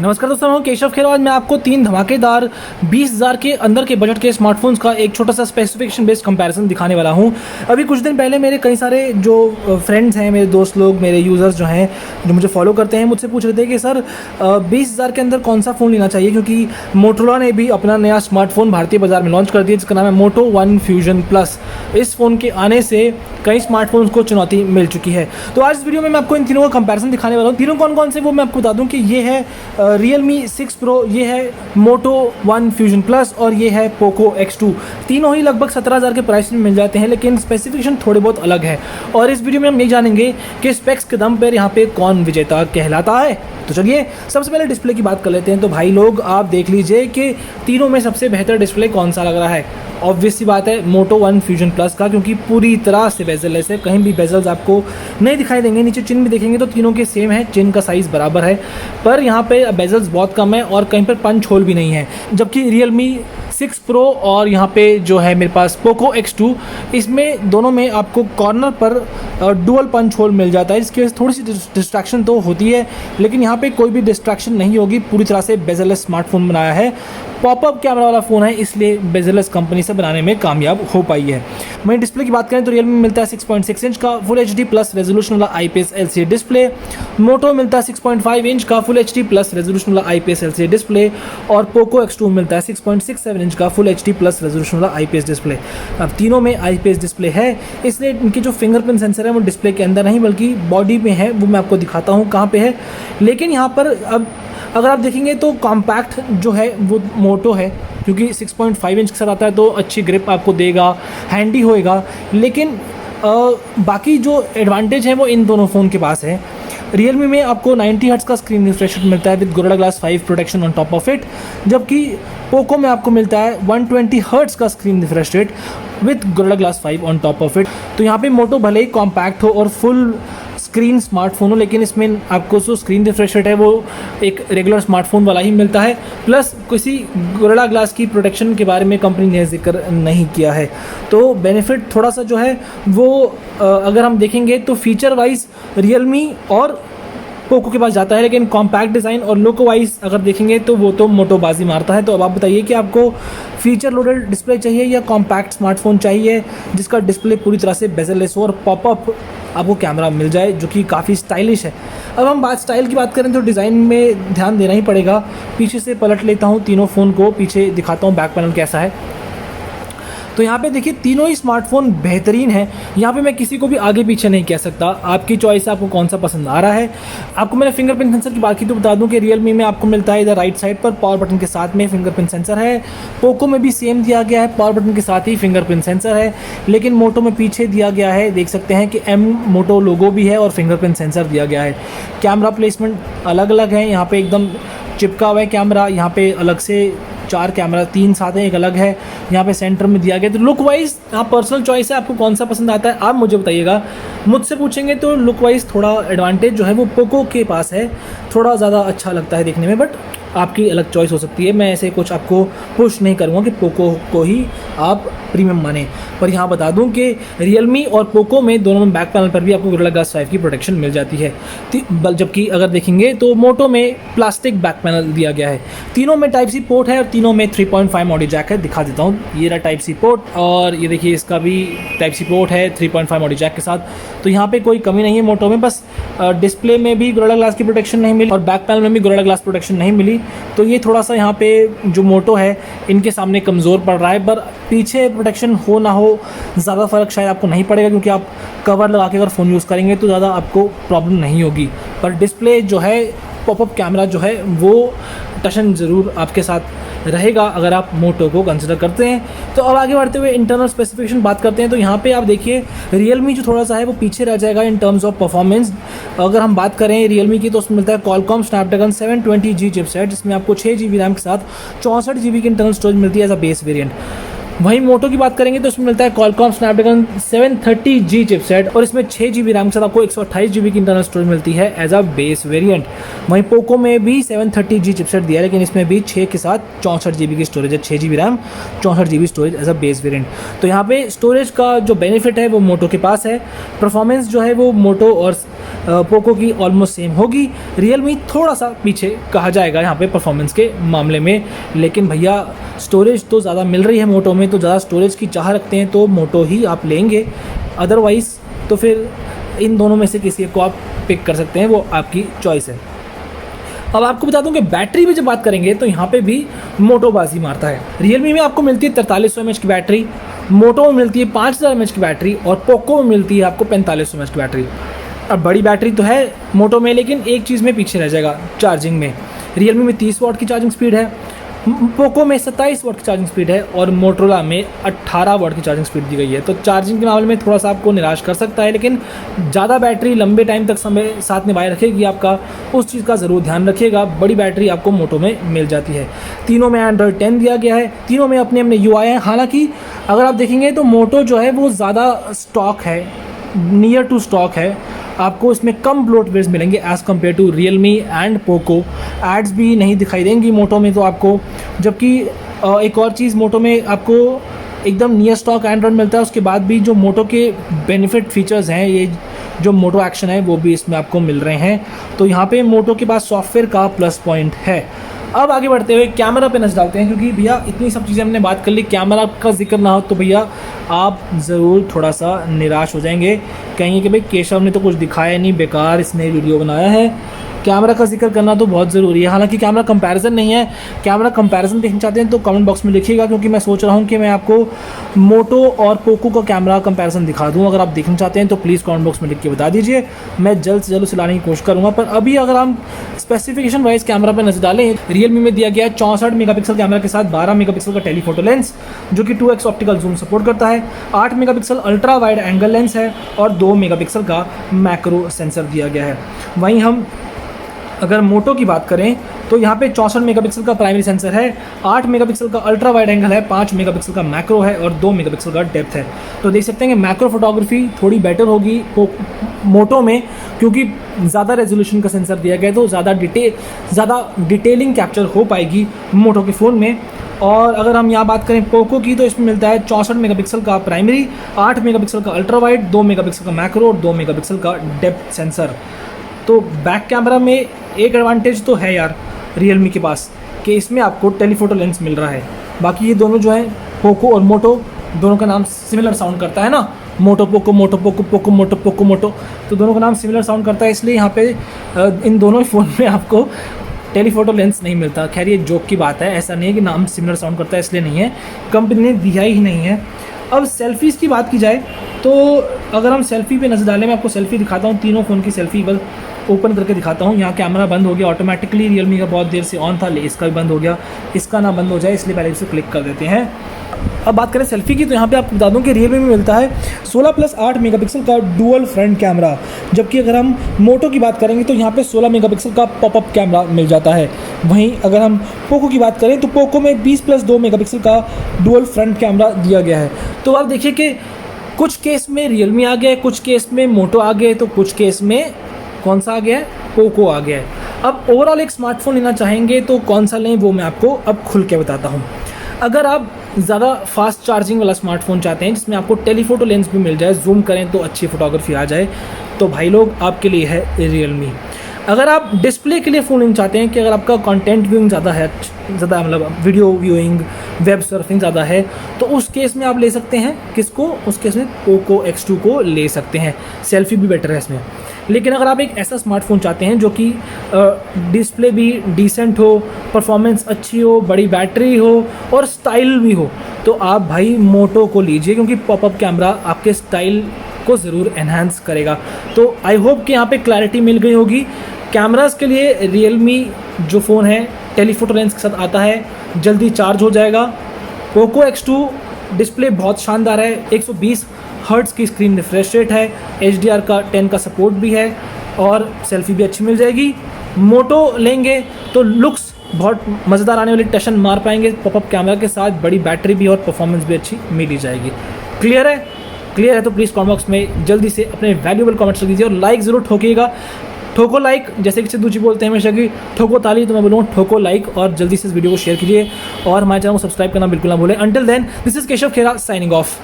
नमस्कार दोस्तों, मैं केशव खेरा। आज मैं आपको तीन धमाकेदार 20,000 के अंदर के बजट के स्मार्टफोन्स का एक छोटा सा स्पेसिफिकेशन बेस्ड कंपैरिजन दिखाने वाला हूं। अभी कुछ दिन पहले मेरे कई सारे जो फ्रेंड्स हैं, मेरे दोस्त लोग, मेरे यूज़र्स जो हैं, जो मुझे फॉलो करते हैं, मुझसे पूछ रहे थे कि सर 20,000 के अंदर कौन सा फ़ोन लेना चाहिए, क्योंकि मोटोरोला ने भी अपना नया स्मार्टफोन भारतीय बाजार में लॉन्च कर दिया जिसका नाम है मोटो वन फ्यूजन प्लस। इस फ़ोन के आने से कई स्मार्टफोन्स को चुनौती मिल चुकी है। तो आज इस वीडियो में मैं आपको इन तीनों का कंपैरिजन दिखाने वाला हूँ। तीनों कौन कौन से वो मैं आपको बता दूँ कि ये है Realme 6 Pro, ये है Moto One Fusion Plus और ये है Poco X2। तीनों ही लगभग 17,000 के प्राइस में मिल जाते हैं, लेकिन स्पेसिफिकेशन थोड़े बहुत अलग है। और इस वीडियो में हम ये जानेंगे कि स्पेक्स के दम पर यहाँ पे कौन विजेता कहलाता है। तो चलिए सबसे पहले डिस्प्ले की बात कर लेते हैं। तो भाई लोग, आप देख लीजिए कि तीनों में सबसे बेहतर डिस्प्ले कौन सा लग रहा है। ऑब्वियस सी बात है मोटो वन फ्यूजन प्लस का, क्योंकि पूरी तरह से बेजललेस है, कहीं भी बेजल्स आपको नहीं दिखाई देंगे। नीचे चिन भी देखेंगे तो तीनों के सेम है, चिन का साइज़ बराबर है, पर यहाँ पे बेजल्स बहुत कम है और कहीं पर पंच होल भी नहीं है। जबकि Realme 6 Pro और यहाँ पे जो है मेरे पास Poco X2, इसमें दोनों में आपको कॉर्नर पर डुअल पंच होल मिल जाता है। इसकी वजह से थोड़ी सी डिस्ट्रैक्शन तो होती है, लेकिन यहाँ पे कोई भी डिस्ट्रैक्शन नहीं होगी। पूरी तरह से बेजललेस स्मार्टफोन बनाया है, पॉपअप कैमरा वाला फ़ोन है, इसलिए बेजललेस कंपनी से बनाने में कामयाब हो पाई है। वहीं डिस्प्ले की बात करें तो Realme में मिलता है 6.6 इंच का फुल HD प्लस रेजोल्यूशन वाला IPS LCD डिस्प्ले, मोटो मिलता है 6.5 इंच का फुल HD प्लस रेजोल्यूशन वाला IPS LCD डिस्प्ले और Poco X2 मिलता है 6.67 इंच का फुल HD प्लस रेजोल्यूशन वाला IPS डिस्प्ले। अब तीनों में IPS डिस्प्ले है, इसलिए इनके जो फिंगरप्रिंट सेंसर है वो डिस्प्ले के अंदर नहीं बल्कि बॉडी में है। वो मैं आपको दिखाता हूँ कहाँ पे है। लेकिन यहाँ पर अब अगर आप देखेंगे तो कॉम्पैक्ट जो है वो मोटो है, क्योंकि 6.5 इंच के साथ आता है तो अच्छी ग्रिप आपको देगा, हैंडी होएगा। लेकिन बाकी जो एडवांटेज है वो इन दोनों फ़ोन के पास है। Realme में आपको 90 हर्ट्ज़ का स्क्रीन रिफ्रेश रेट मिलता है with gorilla glass 5 protection on top of it, जबकि पोको में आपको मिलता है 120 हर्ट्ज़ का screen refresh rate with gorilla glass 5 on top of it. तो यहाँ पे मोटो भले ही कॉम्पैक्ट हो और फुल स्क्रीन स्मार्टफोन हो, लेकिन इसमें आपको जो स्क्रीन रिफ्रेश रेट है वो एक रेगुलर स्मार्टफोन वाला ही मिलता है। प्लस किसी गोरिल्ला ग्लास की प्रोटेक्शन के बारे में कंपनी ने जिक्र नहीं किया है। तो बेनिफिट थोड़ा सा जो है वो अगर हम देखेंगे तो फीचर वाइज Realme और पोको के पास जाता है, लेकिन कॉम्पैक्ट डिज़ाइन और लुक वाइज अगर देखेंगे तो वो तो मोटो बाजी मारता है। तो अब आप बताइए कि आपको फीचर लोडेड डिस्प्ले चाहिए या कॉम्पैक्ट स्मार्टफोन चाहिए जिसका डिस्प्ले पूरी तरह से बेजललेस हो और पॉपअप आपको कैमरा मिल जाए, जो कि काफ़ी स्टाइलिश है। अब हम स्टाइल की बात करें तो डिज़ाइन में ध्यान देना ही पड़ेगा। पीछे से पलट लेता हूँ तीनों फ़ोन को, पीछे दिखाता हूँ बैक पैनल कैसा है। तो यहाँ पे देखिए तीनों ही स्मार्टफोन बेहतरीन है। यहाँ पे मैं किसी को भी आगे पीछे नहीं कह सकता, आपकी चॉइस है, आपको कौन सा पसंद आ रहा है। आपको मैंने फिंगरप्रिंट सेंसर की बात की तो बता दूं कि Realme में आपको मिलता है इधर राइट साइड पर पावर बटन के साथ में फिंगरप्रिंट सेंसर है। पोको में भी सेम दिया गया है, पावर बटन के साथ ही फिंगरप्रिंट सेंसर है, लेकिन मोटो में पीछे दिया गया है, देख सकते हैं कि M मोटो लोगो भी है और फिंगरप्रिंट सेंसर दिया गया है। कैमरा प्लेसमेंट अलग अलग है, यहाँ पे एकदम चिपका हुआ है कैमरा, यहाँ पे अलग से 4 कैमरा, 3 साथ हैं, एक अलग है, यहाँ पे सेंटर में दिया गया। तो लुक वाइज आप पर्सनल चॉइस है, आपको कौन सा पसंद आता है आप मुझे बताइएगा। मुझसे पूछेंगे तो लुक वाइज थोड़ा एडवांटेज जो है वो पोको के पास है, थोड़ा ज़्यादा अच्छा लगता है देखने में, बट आपकी अलग चॉइस हो सकती है। मैं ऐसे कुछ आपको पुश नहीं करूँगा कि पोको को ही आप प्रीमियम माने। पर यहाँ बता दूँ कि Realme और पोको में दोनों में बैक पैनल पर भी आपको गोरिल्ला ग्लास 5 की प्रोटेक्शन मिल जाती है। जबकि अगर देखेंगे तो मोटो में प्लास्टिक बैक पैनल दिया गया है। तीनों में टाइप सी पोर्ट है और तीनों में 3.5 ऑडियो जैक है। दिखा देता हूँ, ये रहा टाइप सी पोर्ट और ये देखिए इसका भी टाइप सी पोर्ट है 3.5 ऑडियो जैक के साथ। तो यहाँ पे कोई कमी नहीं है मोटो में, बस डिस्प्ले में भी गोरिल्ला ग्लास की प्रोटेक्शन नहीं मिली और बैक पैनल में भी गोरिल्ला ग्लास प्रोटेक्शन नहीं मिली। तो ये थोड़ा सा यहाँ पे जो मोटो है इनके सामने कमज़ोर पड़ रहा है। पर पीछे प्रोटेक्शन हो ना हो ज़्यादा फ़र्क शायद आपको नहीं पड़ेगा, क्योंकि आप कवर लगा के अगर फ़ोन यूज़ करेंगे तो ज़्यादा आपको प्रॉब्लम नहीं होगी। पर डिस्प्ले जो है, पॉपअप कैमरा जो है वो टशन ज़रूर आपके साथ रहेगा अगर आप मोटो को कंसिडर करते हैं। तो अब आगे बढ़ते हुए इंटरनल स्पेसिफिकेशन बात करते हैं। तो यहाँ पे आप देखिए Realme जो थोड़ा सा है वो पीछे रह जाएगा इन टर्म्स ऑफ परफॉर्मेंस। अगर हम बात करें Realme की तो उसमें मिलता है Qualcomm स्नैपड्रैगन 720G चिपसेट, जिसमें आपको 6 GB रैम के साथ 64 GB की इंटरनल स्टोरेज मिलती है एज अ बेस वेरिएंट। वहीं मोटो की बात करेंगे तो इसमें मिलता है Qualcomm स्नैपड्रैगन 730G चिपसेट और इसमें 6 GB रैम के साथ आपको 128 GB की इंटरनल स्टोरेज मिलती है एज अ बेस वेरिएंट। वहीं पोको में भी 730G चिपसेट दिया है, लेकिन इसमें भी 6 के साथ 64 GB की स्टोरेज है, 6 GB RAM 64 GB storage as a base variant. तो यहाँ पे स्टोरेज का जो बेनिफिट है वो मोटो के पास है। परफॉर्मेंस जो है वो मोटो और पोको की ऑलमोस्ट सेम होगी। रियलमी थोड़ा सा पीछे कहा जाएगा यहाँ पे परफॉर्मेंस के मामले में, लेकिन भैया स्टोरेज तो ज़्यादा मिल रही है मोटो में, तो ज़्यादा स्टोरेज की चाह रखते हैं तो मोटो ही आप लेंगे, अदरवाइज़ तो फिर इन दोनों में से किसी एक को आप पिक कर सकते हैं, वो आपकी चॉइस है। अब आपको बता दूं कि बैटरी भी जब बात करेंगे तो यहाँ पे भी मोटो बाजी मारता है। रियलमी में आपको मिलती है 4300 mAh की बैटरी, मोटो में मिलती है 5000 mAh की बैटरी और पोको में मिलती है आपको 4500 mAh की बैटरी। अब बड़ी बैटरी तो है मोटो में, लेकिन एक चीज़ में पीछे रह जाएगा चार्जिंग में। रियलमी में 30 वाट की चार्जिंग स्पीड है, पोको में 27 वाट की चार्जिंग स्पीड है और मोटोरोला में 18 वाट की चार्जिंग स्पीड दी गई है। तो चार्जिंग के मामले में थोड़ा सा आपको निराश कर सकता है, लेकिन ज़्यादा बैटरी लंबे टाइम तक समय साथ निभाए रखेगी आपका, उस चीज़ का ज़रूर ध्यान रखिएगा। बड़ी बैटरी आपको मोटो में मिल जाती है। तीनों में एंड्रॉयड 10 दिया गया है, तीनों में अपने अपने UI हैं। हालांकि अगर आप देखेंगे तो मोटो जो है वो ज़्यादा स्टॉक है, नियर टू स्टॉक है, आपको इसमें कम ब्लोटवेयर्स मिलेंगे as compare to Realme and Poco. Ads भी नहीं दिखाई देंगी मोटो में तो आपको, जबकि एक और चीज़ मोटो में आपको एकदम नियर स्टॉक एंड्रॉयड मिलता है। उसके बाद भी जो मोटो के बेनिफिट फीचर्स हैं, ये जो मोटो एक्शन है वो भी इसमें आपको मिल रहे हैं। तो यहाँ पे मोटो के पास सॉफ्टवेयर का प्लस पॉइंट है। अब आगे बढ़ते हुए कैमरा पे नजर डालते हैं, क्योंकि भैया इतनी सब चीज़ें हमने बात कर ली, कैमरा का जिक्र ना हो तो भैया आप ज़रूर थोड़ा सा निराश हो जाएंगे, कहेंगे कि भाई केशव ने तो कुछ दिखाया नहीं, बेकार इसने वीडियो बनाया है। कैमरा का जिक्र करना तो बहुत ज़रूरी है। हालांकि कैमरा कंपैरिजन नहीं है, कैमरा कंपैरिजन देखना चाहते हैं तो कमेंट बॉक्स में लिखिएगा, क्योंकि मैं सोच रहा हूं कि मैं आपको मोटो और पोको का कैमरा कंपैरिजन दिखा दूं। अगर आप देखना चाहते हैं तो प्लीज़ कमेंट बॉक्स में लिख के बता दीजिए, मैं जल्द से जल्द उसे लाने की कोशिश करूँगा। पर अभी अगर हम स्पेसिफिकेशन वाइज कैमरा पर नजर डालें, रियलमी में दिया गया है 64 मेगापिक्सल कैमरा के साथ 12 मेगापिक्सल का टेलीफोटो लेंस, जो कि 2x ऑप्टिकल जूम सपोर्ट करता है। 8 megapixel ultra wide angle lens है और 2 मेगापिक्सल का मैक्रो सेंसर दिया गया है। वहीं हम अगर मोटो की बात करें तो यहाँ पे 64 मेगापिक्सल का प्राइमरी सेंसर है, 8 मेगापिक्सल का अल्ट्रा वाइड एंगल है, 5 मेगापिक्सल का मैक्रो है और 2 मेगापिक्सल का डेप्थ है। तो देख सकते हैं कि मैक्रो फोटोग्राफी थोड़ी बेटर होगी मोटो में, क्योंकि ज़्यादा रेजोल्यूशन का सेंसर दिया गया है, तो ज़्यादा डिटेलिंग कैप्चर हो पाएगी मोटो के फ़ोन में। और अगर हम यहाँ बात करें पोको की, तो इसमें मिलता है 64 मेगापिक्सल का प्राइमरी, 8 मेगापिक्सल का अल्ट्रा वाइड, 2 मेगापिक्सल का मैक्रो और 2 मेगापिक्सल का डेप्थ सेंसर। तो बैक कैमरा में एक एडवांटेज तो है यार रियलमी के पास, कि इसमें आपको टेलीफोटो लेंस मिल रहा है। बाकी ये दोनों जो है पोको और मोटो, दोनों का नाम सिमिलर साउंड करता है ना, मोटो पोको, मोटो पोको, पोको मोटो, पोको मोटो, तो दोनों का नाम सिमिलर साउंड करता है, इसलिए यहाँ पे इन दोनों फ़ोन में आपको टेलीफोटो लेंस नहीं मिलता। खैर ये जोक की बात है, ऐसा नहीं है कि नाम सिमिलर साउंड करता है इसलिए नहीं है, कंपनी ने दिया ही नहीं है। अब सेल्फीज़ की बात की जाए तो अगर हम सेल्फ़ी पे नज़र डालें, मैं आपको सेल्फ़ी दिखाता हूँ, तीनों फ़ोन की सेल्फ़ी बस ओपन करके दिखाता हूँ। यहाँ कैमरा बंद हो गया ऑटोमेटिकली, रियलमी का बहुत देर से ऑन था, इसका भी बंद हो गया, इसका ना बंद हो जाए इसलिए पहले इसे क्लिक कर देते हैं। अब बात करें सेल्फी की, तो यहाँ पे आपको बता दूं कि रियलमी में मिलता है 16+8 मेगापिक्सल का डुअल फ्रंट कैमरा, जबकि अगर हम मोटो की बात करेंगे तो यहाँ पे 16 मेगापिक्सल का पॉपअप कैमरा मिल जाता है। वहीं अगर हम पोको की बात करें तो पोको में 20+2 मेगापिक्सल का डुअल फ्रंट कैमरा दिया गया है। तो आप देखिए कि कुछ केस में रियलमी आ गया है, कुछ केस में मोटो आ गया है, तो कुछ केस में कौन सा आ गया है, पोको आ गया है। अब ओवरऑल एक स्मार्टफोन लेना चाहेंगे तो कौन सा लें वो मैं आपको अब खुल के बताता हूँ। अगर आप ज़्यादा फास्ट चार्जिंग वाला स्मार्टफोन चाहते हैं जिसमें आपको टेलीफोटो लेंस भी मिल जाए, जूम करें तो अच्छी फोटोग्राफी आ जाए, तो भाई लोग आपके लिए है रियलमी। अगर आप डिस्प्ले के लिए फ़ोन चाहते हैं कि अगर आपका कंटेंट व्यूइंग ज़्यादा है, ज़्यादा मतलब वीडियो व्यूइंग, वेब सर्फिंग ज़्यादा है, तो उस केस में आप ले सकते हैं किसको, उस केस में पोको X2 को ले सकते हैं, सेल्फी भी बेटर है इसमें। लेकिन अगर आप एक ऐसा स्मार्टफोन चाहते हैं जो कि डिस्प्ले भी डिसेंट हो, परफॉर्मेंस अच्छी हो, बड़ी बैटरी हो और स्टाइल भी हो, तो आप भाई मोटो को लीजिए, क्योंकि पॉपअप कैमरा आपके स्टाइल को ज़रूर एनहांस करेगा। तो आई होप कि यहाँ पे क्लैरिटी मिल गई होगी। कैमरास के लिए रियलमी जो फ़ोन है टेलीफोटो लेंस के साथ आता है, जल्दी चार्ज हो जाएगा। पोको X2 डिस्प्ले बहुत शानदार है, 120 हर्ट्ज़ की स्क्रीन रिफ्रेश रेट है, HDR का 10 का सपोर्ट भी है और सेल्फी भी अच्छी मिल जाएगी। मोटो लेंगे तो लुक्स बहुत मज़ेदार आने वाली, टशन मार पाएंगे पॉपअप कैमरा के साथ, बड़ी बैटरी भी और परफॉर्मेंस भी अच्छी मिल ही जाएगी। क्लियर है? क्लियर है तो प्लीज़ कमेंट बॉक्स में जल्दी से अपने वैल्यूएबल कमेंट्स दीजिए और लाइक ज़रूर ठोकिएगा। ठोको लाइक, जैसे कि सिद्धू जी बोलते हैं हमेशा कि ठोको ताली, तो मैं बोलूँ ठोको लाइक और जल्दी से इस वीडियो को शेयर कीजिए और हमारे चैनल को सब्सक्राइब करना बिल्कुल ना भूलें। Until then, this is Keshav Khera signing of.